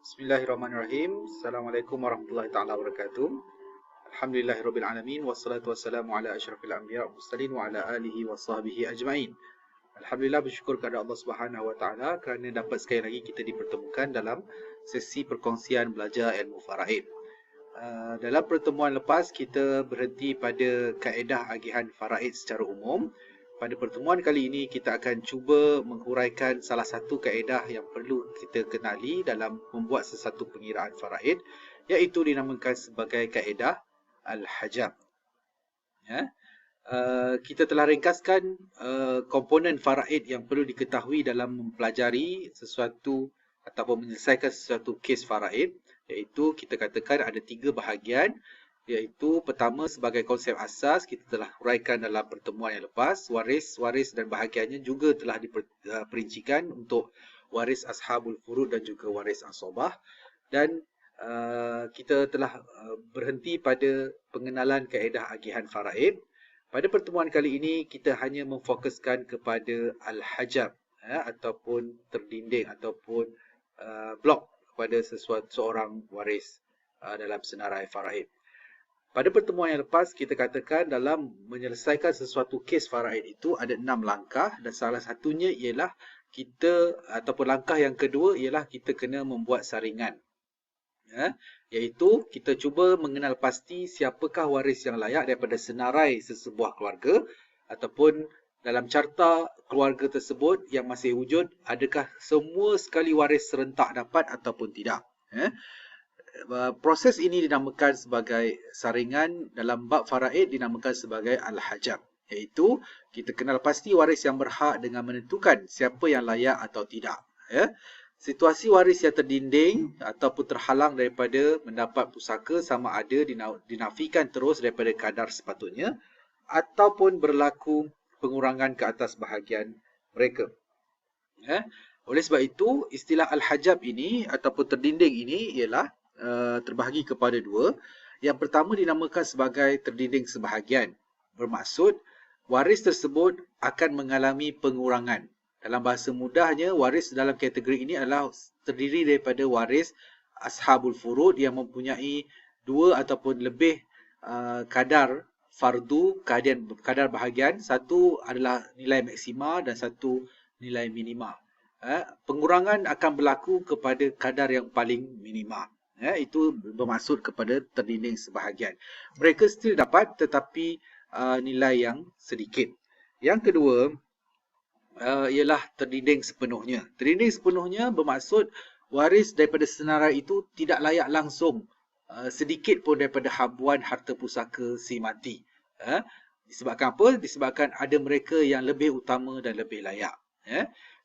Bismillahirrahmanirrahim. Assalamualaikum warahmatullahi taala wabarakatuh. Alhamdulillahirabbil alamin wassalatu wassalamu ala asyrafil anbiya wal mursalin wa ala alihi wa sahbihi ajmain. Alhamdulillah, bersyukur kepada Allah Subhanahu wa taala kerana dapat sekali lagi kita dipertemukan dalam sesi perkongsian belajar ilmu faraid. Dalam pertemuan lepas kita berhenti pada kaedah agihan faraid secara umum. Pada pertemuan kali ini kita akan cuba menghuraikan salah satu kaedah yang perlu kita kenali dalam membuat sesuatu pengiraan faraid, iaitu dinamakan sebagai kaedah al-hajab. Ya. Kita telah ringkaskan komponen faraid yang perlu diketahui dalam mempelajari sesuatu ataupun menyelesaikan sesuatu kes faraid, iaitu kita katakan ada 3 bahagian. Iaitu pertama, sebagai konsep asas kita telah huraikan dalam pertemuan yang lepas, waris dan bahagiannya juga telah diperincikan untuk waris ashabul furud dan juga waris asobah. Dan kita telah berhenti pada pengenalan kaedah agihan faraid. Pada pertemuan kali ini kita hanya memfokuskan kepada al-hajab, ataupun terdinding ataupun blok kepada seorang waris dalam senarai faraid. Pada pertemuan yang lepas, kita katakan dalam menyelesaikan sesuatu kes faraid itu ada 6 langkah, dan salah satunya ialah ataupun langkah yang kedua ialah kita kena membuat saringan. Iaitu kita cuba mengenal pasti siapakah waris yang layak daripada senarai sesebuah keluarga, ataupun dalam carta keluarga tersebut yang masih wujud, adakah semua sekali waris serentak dapat ataupun tidak. Proses ini dinamakan sebagai saringan, dalam bab faraid dinamakan sebagai al-hajab, iaitu kita kenal pasti waris yang berhak dengan menentukan siapa yang layak atau tidak. Situasi waris yang terdinding ataupun terhalang daripada mendapat pusaka sama ada dinafikan terus daripada kadar sepatutnya ataupun berlaku pengurangan ke atas bahagian mereka. Oleh sebab itu, istilah al-hajab ini ataupun terdinding ini ialah terbahagi kepada 2. Yang pertama dinamakan sebagai terdinding sebahagian. Bermaksud, waris tersebut akan mengalami pengurangan. Dalam bahasa mudahnya, waris dalam kategori ini adalah terdiri daripada waris ashabul furud yang mempunyai 2 ataupun lebih kadar fardu, kadar bahagian. Satu adalah nilai maksima dan satu nilai minima. Pengurangan akan berlaku kepada kadar yang paling minima. Itu bermaksud kepada terdinding sebahagian. Mereka still dapat tetapi nilai yang sedikit. Yang kedua ialah terdinding sepenuhnya. Terdinding sepenuhnya bermaksud waris daripada senarai itu tidak layak langsung sedikit pun daripada habuan harta pusaka si mati. Disebabkan apa? Disebabkan ada mereka yang lebih utama dan lebih layak.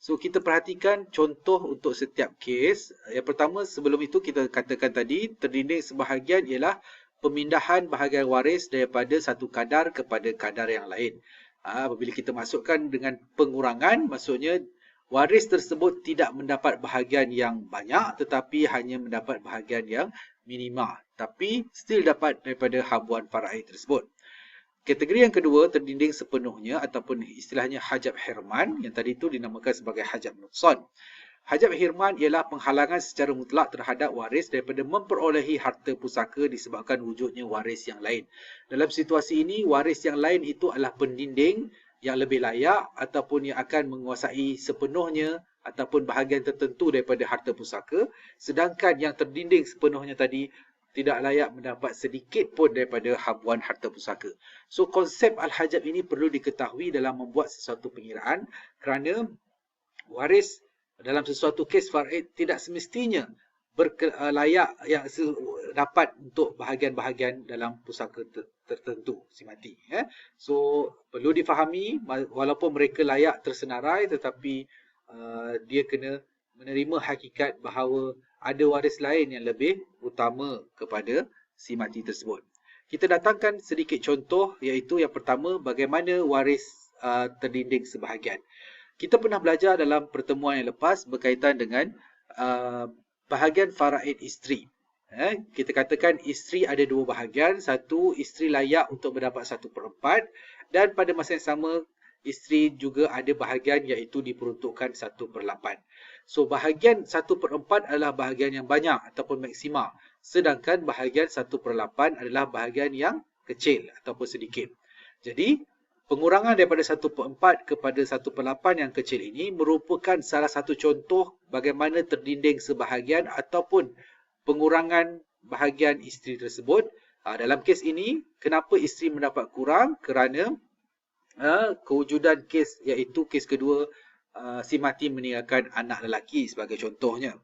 So, kita perhatikan contoh untuk setiap kes. Yang pertama, sebelum itu kita katakan tadi, terdinding sebahagian ialah pemindahan bahagian waris daripada satu kadar kepada kadar yang lain. Apabila kita masukkan dengan pengurangan, maksudnya waris tersebut tidak mendapat bahagian yang banyak tetapi hanya mendapat bahagian yang minima. Tapi still dapat daripada habuan faraid tersebut. Kategori yang kedua, terdinding sepenuhnya ataupun istilahnya hajab hirman, yang tadi itu dinamakan sebagai hajab nuqsan. Hajab hirman ialah penghalangan secara mutlak terhadap waris daripada memperolehi harta pusaka disebabkan wujudnya waris yang lain. Dalam situasi ini, waris yang lain itu adalah pendinding yang lebih layak ataupun yang akan menguasai sepenuhnya ataupun bahagian tertentu daripada harta pusaka, sedangkan yang terdinding sepenuhnya tadi tidak layak mendapat sedikit pun daripada habuan harta pusaka. So, konsep al-hajab ini perlu diketahui dalam membuat sesuatu pengiraan kerana waris dalam sesuatu kes faraid tidak semestinya layak yang dapat untuk bahagian-bahagian dalam pusaka tertentu si mati. So, perlu difahami walaupun mereka layak tersenarai tetapi dia kena menerima hakikat bahawa ada waris lain yang lebih utama kepada si mati tersebut. Kita datangkan sedikit contoh, iaitu yang pertama, bagaimana waris terdinding sebahagian. Kita pernah belajar dalam pertemuan yang lepas berkaitan dengan bahagian faraid isteri. Kita katakan isteri ada 2 bahagian. Satu, isteri layak untuk mendapat 1/4, dan pada masa yang sama isteri juga ada bahagian iaitu diperuntukkan 1/8. So bahagian 1/4 adalah bahagian yang banyak ataupun maksima. Sedangkan bahagian 1/8 adalah bahagian yang kecil ataupun sedikit. Jadi pengurangan daripada 1/4 kepada 1/8 yang kecil ini merupakan salah satu contoh bagaimana terdinding sebahagian ataupun pengurangan bahagian isteri tersebut. Dalam kes ini, kenapa isteri mendapat kurang? Kerana kewujudan kes iaitu kes kedua, si mati meninggalkan anak lelaki sebagai contohnya.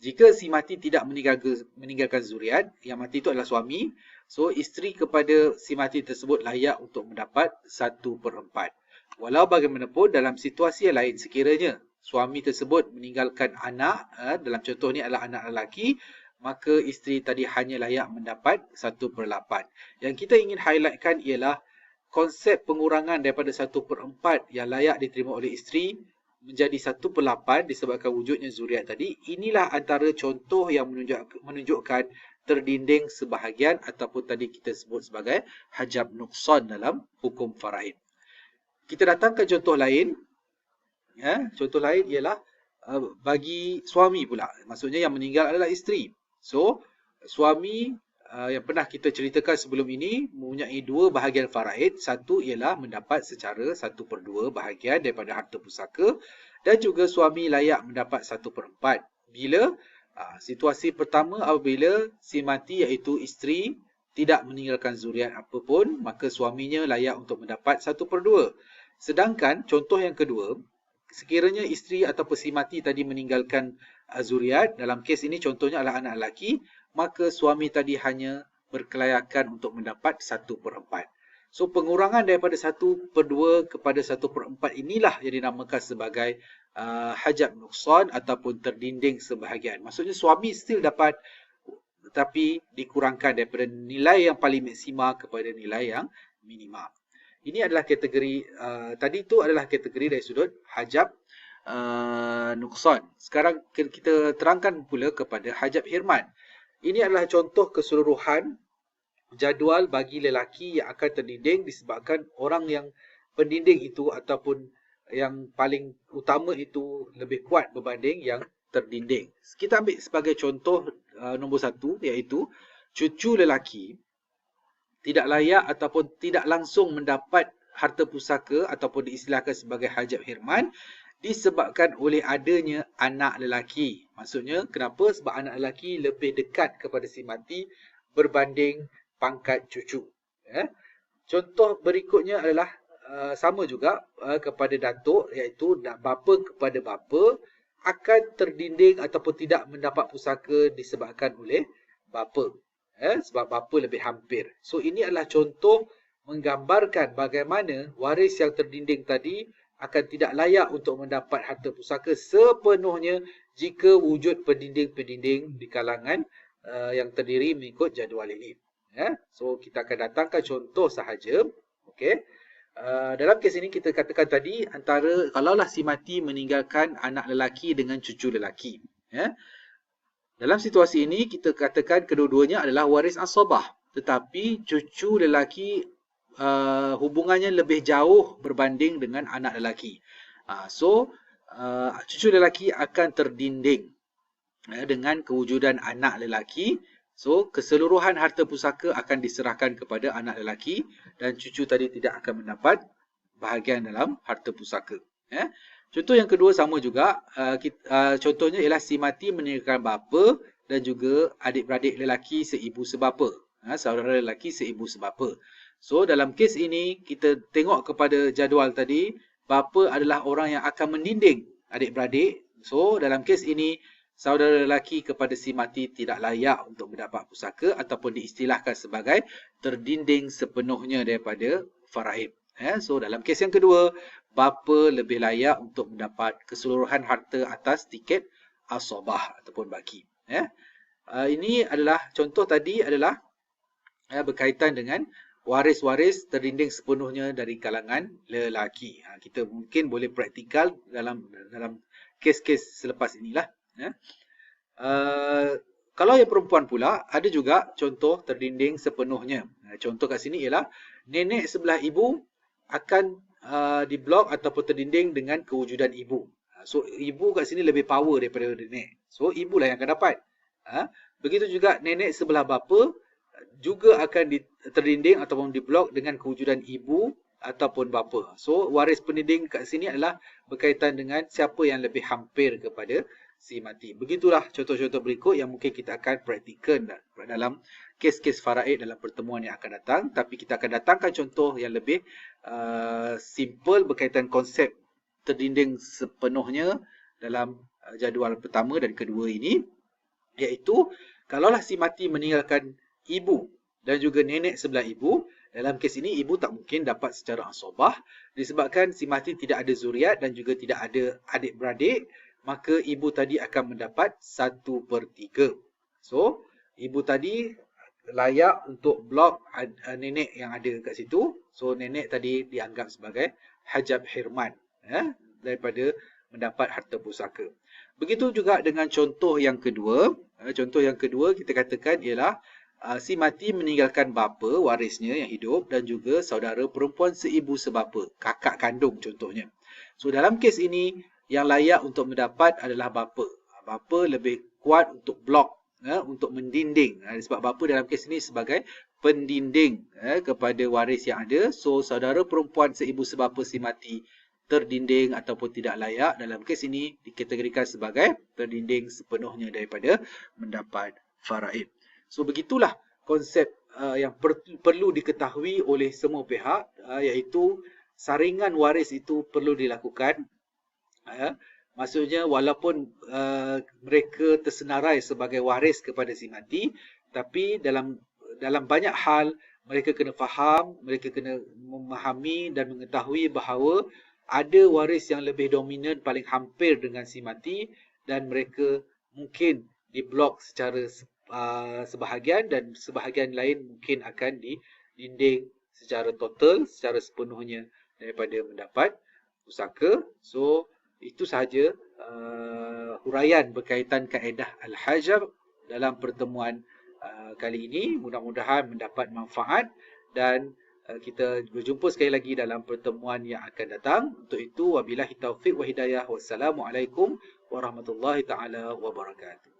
Jika si mati tidak meninggalkan zuriat, yang mati itu adalah suami, so isteri kepada si mati tersebut layak untuk mendapat 1/4. Walau bagaimanapun dalam situasi yang lain, sekiranya suami tersebut meninggalkan anak, dalam contoh ni adalah anak lelaki, maka isteri tadi hanya layak mendapat 1/8. Yang kita ingin highlightkan ialah konsep pengurangan daripada 1/4 yang layak diterima oleh isteri menjadi 1/8 disebabkan wujudnya zuriat tadi. Inilah antara contoh yang menunjukkan terdinding sebahagian ataupun tadi kita sebut sebagai hajab nuqsan dalam hukum faraid. Kita datangkan contoh lain. Contoh lain ialah bagi suami pula. Maksudnya yang meninggal adalah isteri. So, suami yang pernah kita ceritakan sebelum ini mempunyai dua bahagian faraid. Satu ialah mendapat secara 1/2 bahagian daripada harta pusaka dan juga suami layak mendapat 1/4. Bila situasi pertama apabila si mati iaitu isteri tidak meninggalkan zuriat apapun, maka suaminya layak untuk mendapat 1/2. Sedangkan contoh yang kedua, sekiranya isteri ataupun si mati tadi meninggalkan zuriat, dalam kes ini contohnya adalah anak lelaki, maka suami tadi hanya berkelayakan untuk mendapat 1/4. So pengurangan daripada 1/2 kepada 1/4 inilah yang dinamakan sebagai hajab nuqsan ataupun terdinding sebahagian. Maksudnya suami still dapat, tetapi dikurangkan daripada nilai yang paling maksima kepada nilai yang minima. Ini adalah kategori, tadi itu adalah kategori dari sudut hajab nuqsan. Sekarang kita terangkan pula kepada hajab hirman. Ini adalah contoh keseluruhan jadual bagi lelaki yang akan terdinding disebabkan orang yang pendinding itu ataupun yang paling utama itu lebih kuat berbanding yang terdinding. Kita ambil sebagai contoh nombor 1 iaitu cucu lelaki tidak layak ataupun tidak langsung mendapat harta pusaka ataupun diistilahkan sebagai hajab hirman disebabkan oleh adanya anak lelaki. Maksudnya kenapa? Sebab anak lelaki lebih dekat kepada si mati berbanding pangkat cucu. Contoh berikutnya adalah sama juga kepada datuk, iaitu bapa kepada bapa akan terdinding ataupun tidak mendapat pusaka disebabkan oleh bapa. Sebab bapa lebih hampir. So ini adalah contoh menggambarkan bagaimana waris yang terdinding tadi akan tidak layak untuk mendapat harta pusaka sepenuhnya jika wujud pendinding-pendinding di kalangan yang terdiri mengikut jadual ini. So kita akan datangkan contoh sahaja. Okay. Dalam kes ini kita katakan tadi antara kalaulah si mati meninggalkan anak lelaki dengan cucu lelaki. Dalam situasi ini kita katakan kedua-duanya adalah waris asabah, tetapi cucu lelaki hubungannya lebih jauh berbanding dengan anak lelaki. So cucu lelaki akan terdinding dengan kewujudan anak lelaki. So keseluruhan harta pusaka akan diserahkan kepada anak lelaki dan cucu tadi tidak akan mendapat bahagian dalam harta pusaka. Contoh yang kedua sama juga. Contohnya ialah si mati meninggalkan bapa dan juga adik-beradik lelaki seibu sebapa. Saudara lelaki seibu sebapa. So dalam kes ini kita tengok kepada jadual tadi, bapa adalah orang yang akan mendinding adik-beradik. So dalam kes ini saudara lelaki kepada si mati tidak layak untuk mendapat pusaka ataupun diistilahkan sebagai terdinding sepenuhnya daripada faraid. So dalam kes yang kedua, bapa lebih layak untuk mendapat keseluruhan harta atas tiket asabah ataupun baki. Ini adalah contoh tadi adalah berkaitan dengan waris-waris terdinding sepenuhnya dari kalangan lelaki. Kita mungkin boleh praktikal dalam kes-kes selepas inilah. Kalau yang perempuan pula, ada juga contoh terdinding sepenuhnya. Contoh kat sini ialah nenek sebelah ibu akan diblok ataupun terdinding dengan kewujudan ibu. So ibu kat sini lebih power daripada nenek. So ibulah yang akan dapat. Begitu juga nenek sebelah bapa juga akan terdinding ataupun diblok dengan kewujudan ibu ataupun bapa. So waris pendinding kat sini adalah berkaitan dengan siapa yang lebih hampir kepada si mati. Begitulah contoh-contoh berikut yang mungkin kita akan praktikkan dalam kes-kes faraid dalam pertemuan yang akan datang. Tapi kita akan datangkan contoh yang lebih simple berkaitan konsep terdinding sepenuhnya dalam jadual pertama dan kedua ini, iaitu kalaulah si mati meninggalkan ibu dan juga nenek sebelah ibu, dalam kes ini ibu tak mungkin dapat secara asabah disebabkan si mati tidak ada zuriat dan juga tidak ada adik-beradik, maka ibu tadi akan mendapat 1/3. So ibu tadi layak untuk blok nenek yang ada kat situ. So nenek tadi dianggap sebagai hajab hirman daripada mendapat harta pusaka. Begitu juga dengan contoh yang kedua. Contoh yang kedua kita katakan ialah si mati meninggalkan bapa warisnya yang hidup dan juga saudara perempuan seibu sebapa, kakak kandung contohnya. So dalam kes ini yang layak untuk mendapat adalah bapa. Bapa lebih kuat untuk blok, untuk mendinding. Sebab bapa dalam kes ini sebagai pendinding kepada waris yang ada. So saudara perempuan seibu sebapa si mati terdinding ataupun tidak layak, dalam kes ini dikategorikan sebagai terdinding sepenuhnya daripada mendapat faraid. So begitulah konsep yang perlu diketahui oleh semua pihak, iaitu saringan waris itu perlu dilakukan. Maksudnya walaupun mereka tersenarai sebagai waris kepada si mati, tapi dalam banyak hal mereka kena faham, mereka kena memahami dan mengetahui bahawa ada waris yang lebih dominan paling hampir dengan si mati dan mereka mungkin diblok secara sebahagian dan sebahagian lain mungkin akan didinding secara total, secara sepenuhnya daripada mendapat pusaka. So itu sahaja huraian berkaitan kaedah Al-Hajar dalam pertemuan kali ini. Mudah-mudahan mendapat manfaat dan kita berjumpa sekali lagi dalam pertemuan yang akan datang. Untuk itu wabillahi taufiq wa hidayah. Wassalamualaikum warahmatullahi taala wabarakatuh.